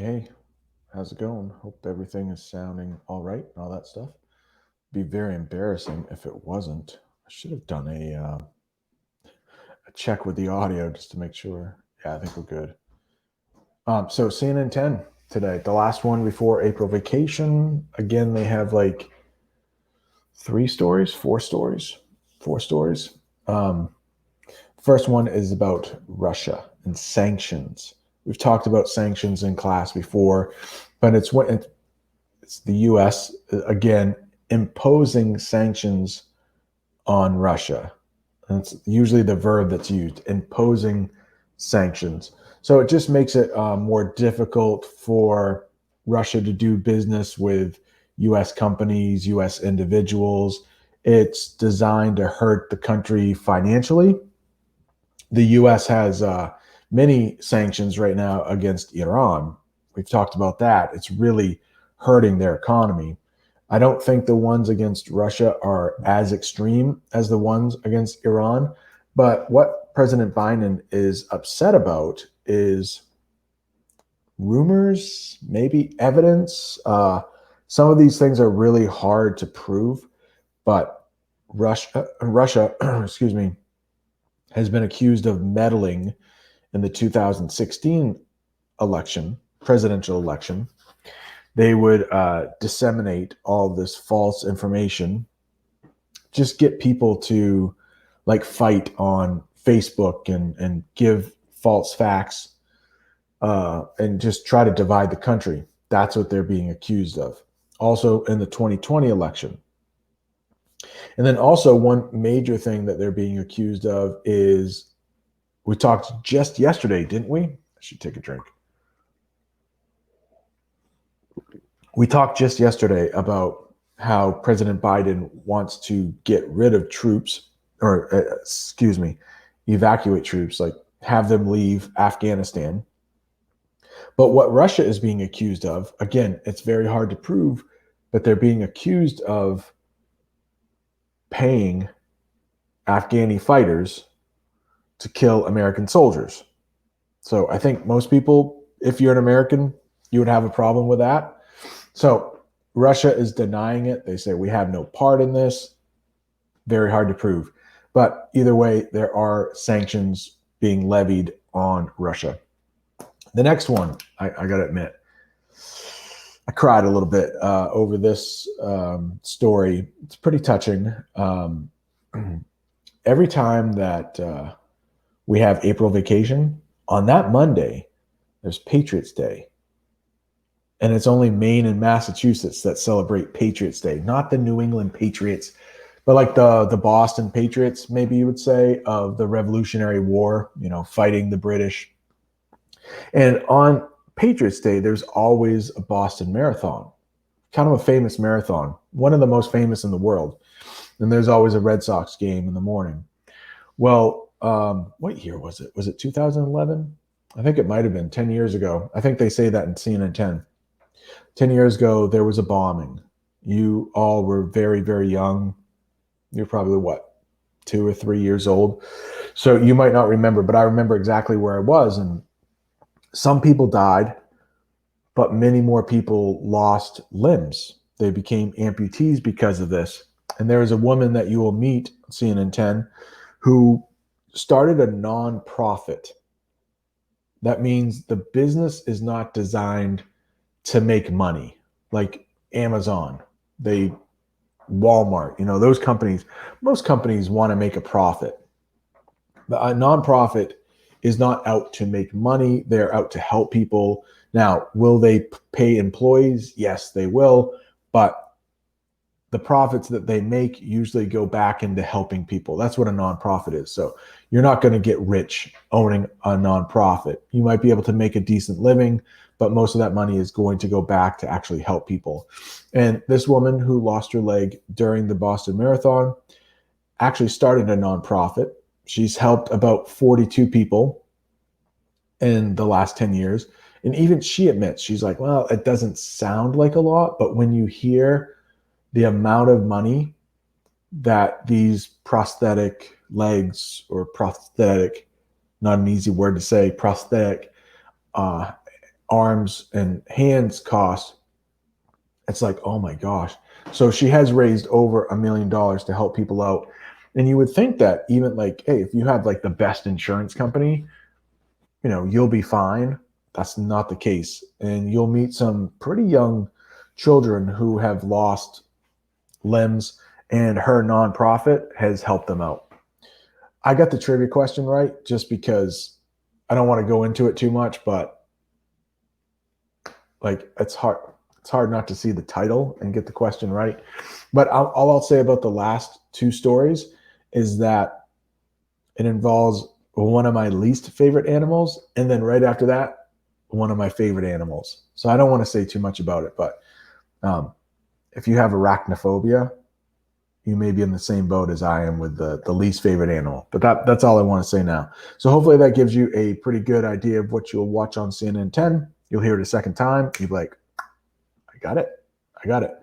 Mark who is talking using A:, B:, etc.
A: Hey, how's it going? Hope everything is sounding all right and all that stuff. Be very embarrassing if it wasn't. I should have done a check with the audio just to make sure. Yeah, I think we're good. So CNN10 today, the last one before April vacation. Again, they have like three stories, four stories. Um, First one is about Russia and sanctions. We've talked about sanctions in class before, but it's the U.S. again imposing sanctions on Russia. And it's usually the verb that's used, imposing sanctions. So it just makes it more difficult for Russia to do business with U.S. companies, U.S. individuals. It's designed to hurt the country financially. The U.S. has many sanctions right now against Iran. We've talked about that. It's really hurting their economy. I don't think the ones against Russia are as extreme as the ones against Iran. But what President Biden is upset about is rumors, maybe evidence. Some of these things are really hard to prove, but Russia, excuse me, has been accused of meddling in the 2016 election, presidential election. They would disseminate all this false information, just get people to like fight on Facebook and give false facts and just try to divide the country. That's what they're being accused of. Also in the 2020 election. And then also one major thing that they're being accused of is we talked just yesterday, didn't we? I should take a drink. We talked just yesterday about how President Biden wants to get rid of troops, or excuse me, evacuate troops, like have them leave Afghanistan. But what Russia is being accused of, again, it's very hard to prove, but they're being accused of paying Afghani fighters to kill American soldiers. So I think most people, if you're an American, you would have a problem with that. So Russia is denying it. They say we have no part in this. Very hard to prove. But either way, there are sanctions being levied on Russia. The next one, I got to admit, I cried a little bit over this story. It's pretty touching. Every time that we have April vacation, on that Monday, there's Patriots Day. And it's only Maine and Massachusetts that celebrate Patriots Day, not the New England Patriots, but like the Boston Patriots, maybe you would say, of the Revolutionary War, fighting the British. And on Patriots Day, there's always a Boston Marathon, kind of a famous marathon, one of the most famous in the world. And there's always a Red Sox game in the morning. Well, what year was it? Was it 2011? I think it might have been 10 years ago. I think they say that in CNN10. 10 years ago, there was a bombing. You all were very, very young. You're probably what, 2 or 3 years old. So you might not remember, but I remember exactly where I was. And some people died, but many more people lost limbs. They became amputees because of this. And there is a woman that you will meet, CNN10, who started a nonprofit. That means the business is not designed to make money, like Amazon, Walmart, those companies. Most companies want to make a profit. But a nonprofit is not out to make money. They're out to help people. Now, will they pay employees? Yes, they will. But the profits that they make usually go back into helping people. That's what a nonprofit is. So you're not going to get rich owning a nonprofit. You might be able to make a decent living, but most of that money is going to go back to actually help people. And this woman who lost her leg during the Boston Marathon actually started a nonprofit. She's helped about 42 people in the last 10 years. And even she admits, she's like, well, it doesn't sound like a lot, but when you hear the amount of money that these prosthetic legs or prosthetic, not an easy word to say, prosthetic arms and hands cost, it's like, oh my gosh. So she has raised over $1 million to help people out. And you would think that even like, hey, if you have like the best insurance company, you'll be fine. That's not the case. And you'll meet some pretty young children who have lost limbs, and her nonprofit has helped them out. I got the trivia question right just because I don't want to go into it too much, but like it's hard not to see the title and get the question right. But all I'll say about the last two stories is that it involves one of my least favorite animals, and then right after that, one of my favorite animals. So I don't want to say too much about it, but if you have arachnophobia, you may be in the same boat as I am with the least favorite animal. But that's all I want to say now. So hopefully that gives you a pretty good idea of what you'll watch on CNN 10. You'll hear it a second time. You'll be like, I got it. I got it.